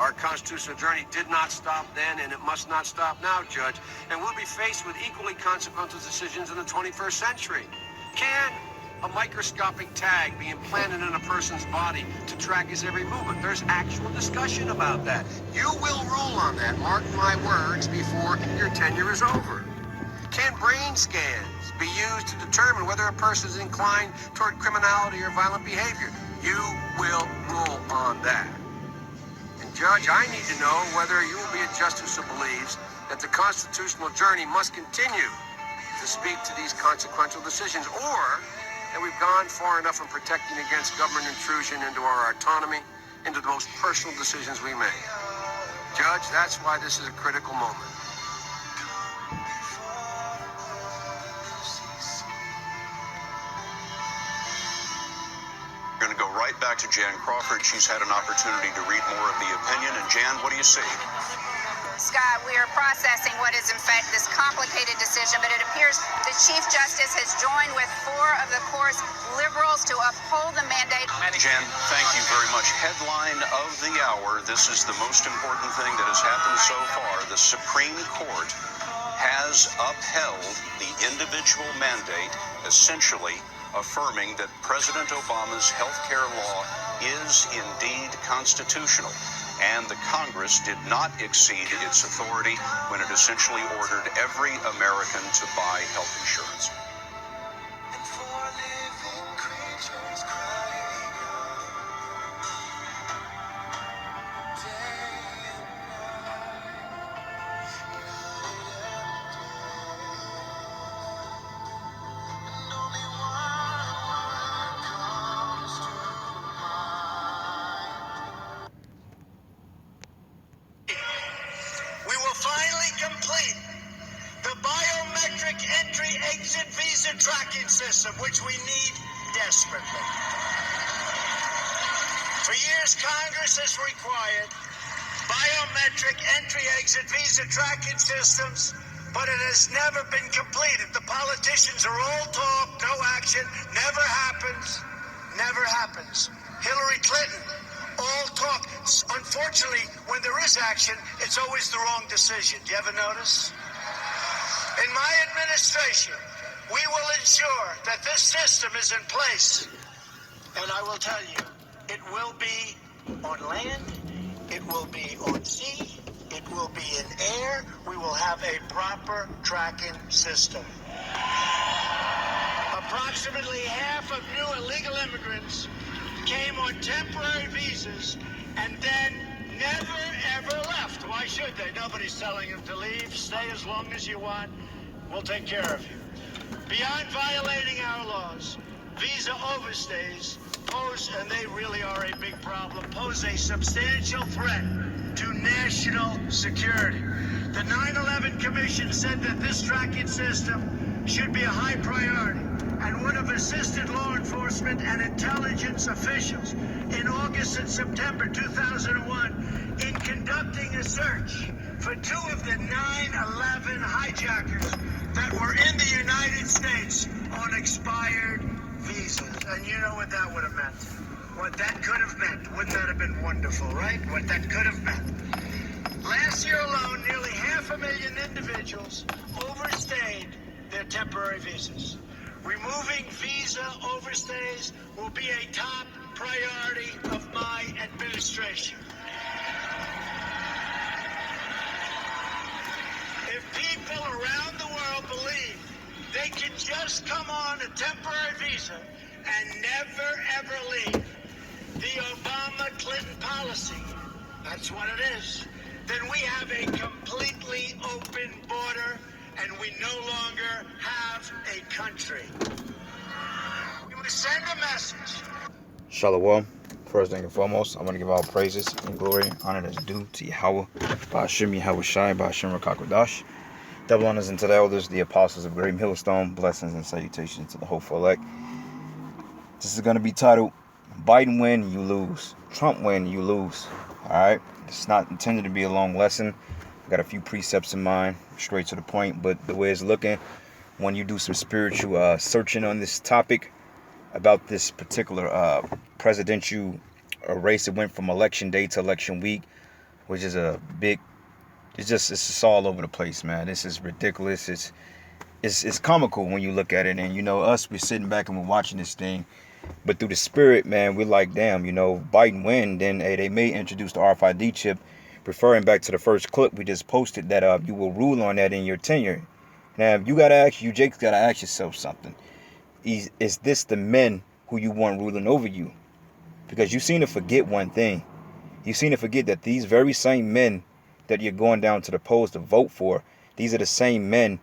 Our constitutional journey did not stop then, and it must not stop now, Judge. And we'll be faced with equally consequential decisions in the 21st century. Can a microscopic tag be implanted in a person's body to track his every movement? There's actual discussion about that. You will rule on that, mark my words, before your tenure is over. Can brain scans be used to determine whether a person is inclined toward criminality or violent behavior? You will rule on that. And Judge, I need to know whether you will be a justice who believes that the constitutional journey must continue to speak to these consequential decisions, or that we've gone far enough in protecting against government intrusion into our autonomy, into the most personal decisions we make. Judge, that's why this is a critical moment. We're going to go right back to Jan Crawford. She's had an opportunity to read more of the opinion. And Jan, what do you see? Scott, we are processing what is in fact this complicated decision, but it appears the Chief Justice has joined with 4 of the court's liberals to uphold the mandate. Jan, thank you very much. Headline of the hour. This is the most important thing that has happened so far. The Supreme Court has upheld the individual mandate, essentially affirming that President Obama's health care law is indeed constitutional. And the Congress did not exceed its authority when it essentially ordered every American to buy health insurance. Complete the biometric entry-exit visa tracking system, which we need desperately. For years, Congress has required biometric entry-exit visa tracking systems, but it has never been completed. The politicians are all talk, no action, never happens, never happens. Hillary Clinton, all talk. Unfortunately, when there is action, it's always the wrong decision. Do you ever notice? In my administration, we will ensure that this system is in place. And I will tell you, it will be on land, it will be on sea, it will be in air. We will have a proper tracking system. Approximately half of new illegal immigrants came on temporary visas and then never ever left. Why should they? Nobody's telling them to leave. Stay as long as you want. We'll take care of you. Beyond violating our laws, visa overstays pose, and they really are a big problem, pose a substantial threat to national security. The 9/11 Commission said that this tracking system should be a high priority and would have assisted law enforcement and intelligence officials in August and September 2001 in conducting a search for 2 of the 9/11 hijackers that were in the United States on expired visas. And you know what that would have meant. What that could have meant. Wouldn't that have been wonderful, right? What that could have meant. Last year alone, nearly 500,000 individuals overstayed their temporary visas. Removing visa overstays will be a top priority of my administration. If people around the world believe they can just come on a temporary visa and never ever leave, the Obama-Clinton policy, that's what it is, then we have a completely open border and we no longer have a country. We must send a message. Shalom. First thing and foremost, I want to give all praises and glory, honor that's due to Yahweh, Ba'ashim Yahweh Shai, Ba'ashim Rakakwadash. Double honors unto the elders, the apostles of Great Millstone, blessings and salutations to the hopeful elect. This is going to be titled, Biden win, you lose. Trump win, you lose. Alright? It's not intended to be a long lesson. I got a few precepts in mind, straight to the point, but the way it's looking, when you do some spiritual searching on this topic, about this particular presidential race, it went from election day to election week. which is a big. It's just all over the place, man. This is ridiculous. It's comical when you look at it, and us, we're sitting back and we're watching this thing, but through the spirit, man, we're like, damn, Biden win, then hey, they may introduce the RFID chip, referring back to the first clip we just posted, that you will rule on that in your tenure. Now, Jake's gotta ask yourself something. Is this the men who you want ruling over you? Because you seem to forget one thing. You seem to forget that these very same men that you're going down to the polls to vote for, these are the same men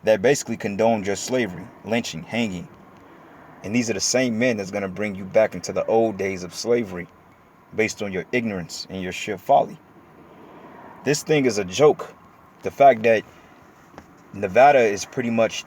that basically condoned your slavery, lynching, hanging. And these are the same men that's going to bring you back into the old days of slavery based on your ignorance and your sheer folly. This thing is a joke. The fact that Nevada is pretty much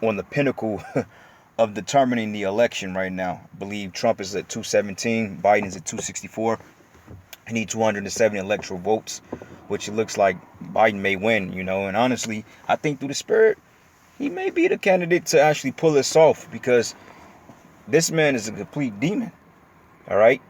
on the pinnacle of determining the election right now. I believe Trump is at 217, Biden's at 264. I need 270 electoral votes, which it looks like Biden may win, And honestly, I think through the spirit, he may be the candidate to actually pull this off, because this man is a complete demon. All right?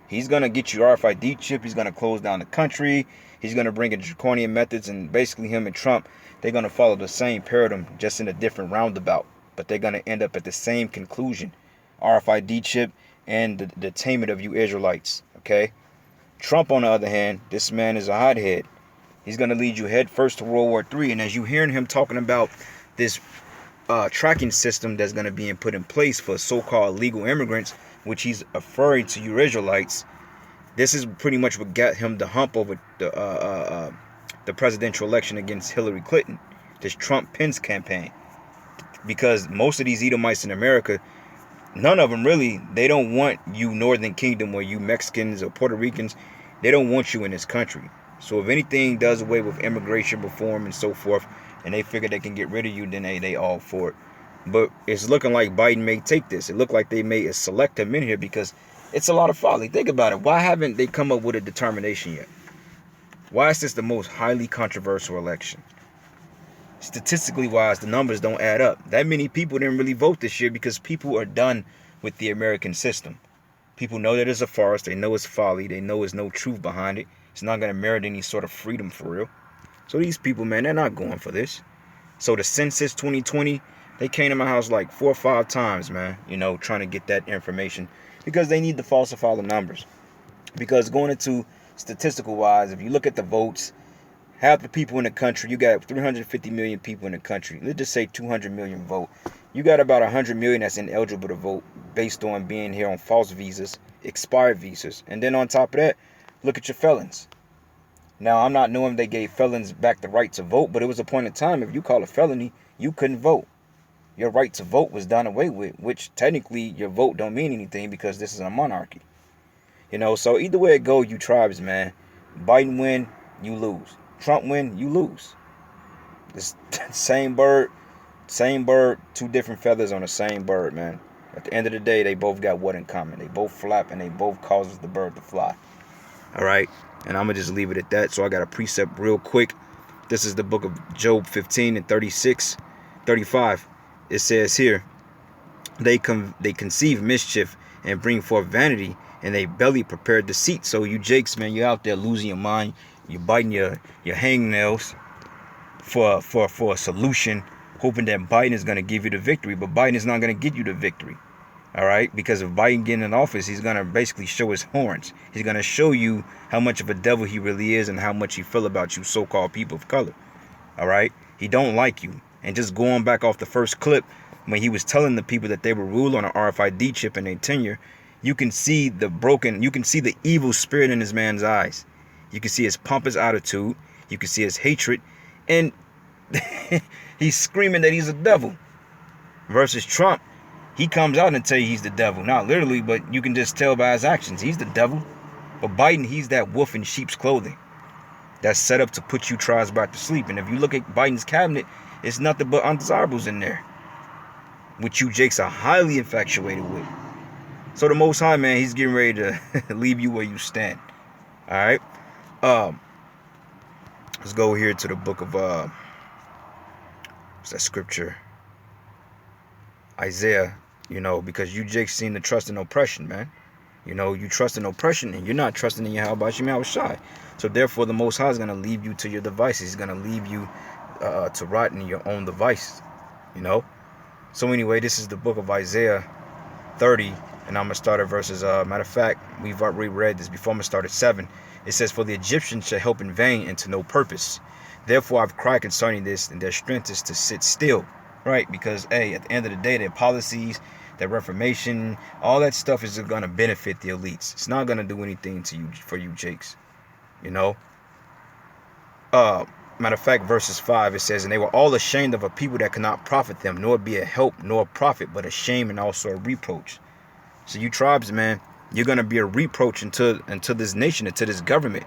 He's going to get you RFID chip. He's going to close down the country. He's going to bring in draconian methods. And basically him and Trump, they're going to follow the same paradigm, just in a different roundabout. But they're going to end up at the same conclusion. RFID chip and the detainment of you Israelites. Okay? Trump, on the other hand, this man is a hothead. He's going to lead you head first to World War III. And as you're hearing him talking about this tracking system that's going to be put in place for so-called legal immigrants, which he's referring to you Israelites, this is pretty much what got him the hump over the presidential election against Hillary Clinton, this Trump-Pence campaign. Because most of these Edomites in America, none of them really, they don't want you Northern Kingdom or you Mexicans or Puerto Ricans. They don't want you in this country. So if anything does away with immigration reform and so forth, and they figure they can get rid of you, then they all for it. But it's looking like Biden may take this. It looked like they may select him in here because it's a lot of folly. Think about it. Why haven't they come up with a determination yet? Why is this the most highly controversial election? Statistically wise, the numbers don't add up. That many people didn't really vote this year because people are done with the American system. People know that it's a farce. They know it's folly. They know there's no truth behind it. It's not going to merit any sort of freedom for real. So these people, man, they're not going for this. So the census 2020, they came to my house like 4 or 5 times, man, trying to get that information because they need to falsify the numbers. Because going into statistical wise, if you look at the votes, half the people in the country, you got 350 million people in the country. Let's just say 200 million vote. You got about 100 million that's ineligible to vote based on being here on false visas, expired visas. And then on top of that, look at your felons. Now, I'm not knowing they gave felons back the right to vote, but it was a point in time, if you call a felony, you couldn't vote. Your right to vote was done away with, which technically your vote don't mean anything because this is a monarchy. So either way it go, you tribes, man. Biden win, you lose. Trump win, you lose. This same bird, 2 different feathers on the same bird, man. At the end of the day, they both got what in common? They both flap and they both causes the bird to fly. All right? And I'm going to just leave it at that. So I got a precept real quick. This is the book of Job 15 and 36, 35. It says here, they conceive mischief and bring forth vanity, and they belly prepare deceit. So you Jakes, man, you're out there losing your mind. You're biting your hangnails for a solution, hoping that Biden is going to give you the victory. But Biden is not going to get you the victory. All right? Because if Biden gets in office, he's going to basically show his horns. He's going to show you how much of a devil he really is and how much he feel about you so-called people of color. All right? He don't like you. And just going back off the first clip, when he was telling the people that they were ruled on an RFID chip in their tenure, you can see the evil spirit in this man's eyes. You can see his pompous attitude. You can see his hatred. And he's screaming that he's a devil. Versus Trump, he comes out and tell you he's the devil. Not literally, but you can just tell by his actions. He's the devil. But Biden, he's that wolf in sheep's clothing. That's set up to put you tribes back to sleep. And if you look at Biden's cabinet, it's nothing but undesirables in there, which you Jakes are highly infatuated with. So the Most High, man, he's getting ready to leave you where you stand. All right? Let's go here to the book of, what's that scripture? Isaiah, because you Jakes seem to trust in oppression, man. You know, you trust in oppression, and you're not trusting in Yahweh Shem Yahushai. So therefore, the Most High is going to leave you to your devices. He's going to leave you to rot in your own device. You know. So anyway, this is the book of Isaiah 30, and I'm going to start at verses, matter of fact, we've already read this before. I'm going to start at 7. It says, for the Egyptians shall help in vain and to no purpose. Therefore I've cried concerning this, and their strength is to sit still. Right? Because, hey, at the end of the day, their policies, their reformation, all that stuff is going to benefit the elites. It's not going to do anything to you, for you jakes. You know? Matter of fact, verses 5, it says, and they were all ashamed of a people that cannot profit them, nor be a help, nor a profit, but a shame and also a reproach. So you tribes, man, you're going to be a reproach into this nation, into this government.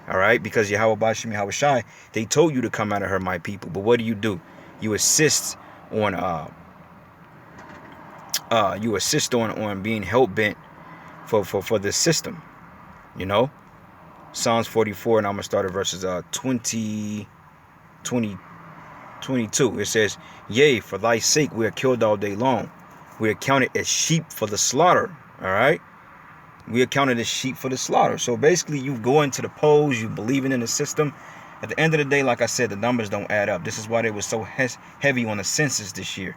All right? Because Yahweh Bashim Yahushai, they told you to come out of her, my people. But what do? You assist on being hell-bent for this system. You know? Psalms 44, and I'm going to start at verses 22. It says, yea, for thy sake we are killed all day long. We are counted as sheep for the slaughter. All right? We are counted as sheep for the slaughter. So basically, you go into the polls, you believing in the system. At the end of the day, like I said, the numbers don't add up. This is why they were so heavy on the census this year.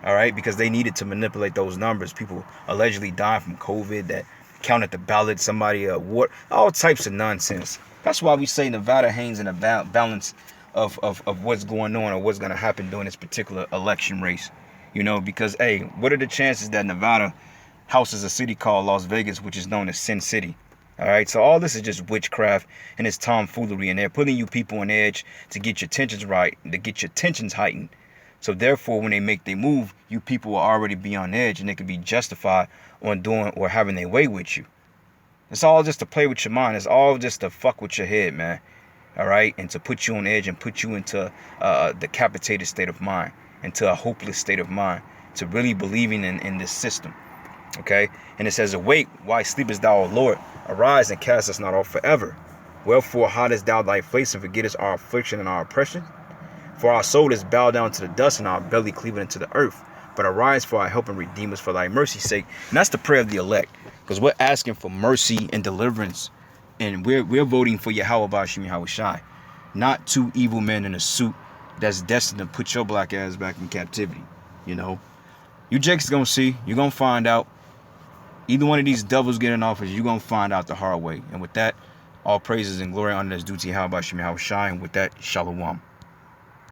All right? Because they needed to manipulate those numbers. People allegedly dying from COVID that counted the ballot, somebody all types of nonsense. That's why we say Nevada hangs in a balance of what's going on or what's going to happen during this particular election race. You know, because, hey, what are the chances that Nevada houses a city called Las Vegas, which is known as Sin City? All right, so all this is just witchcraft and it's tomfoolery, and they're putting you people on edge to get your tensions right, to get your tensions heightened. So therefore, when they make their move, you people will already be on edge, and they could be justified on doing or having their way with you. It's all just to play with your mind. It's all just to fuck with your head, man. All right, and to put you on edge and put you into a decapitated state of mind, into a hopeless state of mind, to really believing in this system. Okay, and it says, awake, why sleepest thou, O Lord? Arise and cast us not off forever. Wherefore hidest thou thy face and forgettest our affliction and our oppression? For our soul is bowed down to the dust, and our belly cleaving into the earth. But arise for our help and redeem us for thy mercy's sake. And that's the prayer of the elect, because we're asking for mercy and deliverance, and we're voting for Yahweh Bashim Yahushai, not two evil men in a suit that's destined to put your black ass back in captivity. You know, you jakes gonna see, you're gonna find out. Either one of these devils get in office, you're gonna find out the hard way. And with that, all praises and glory honor is due to Yahweh Bashim Yahushai. And with that, shalom.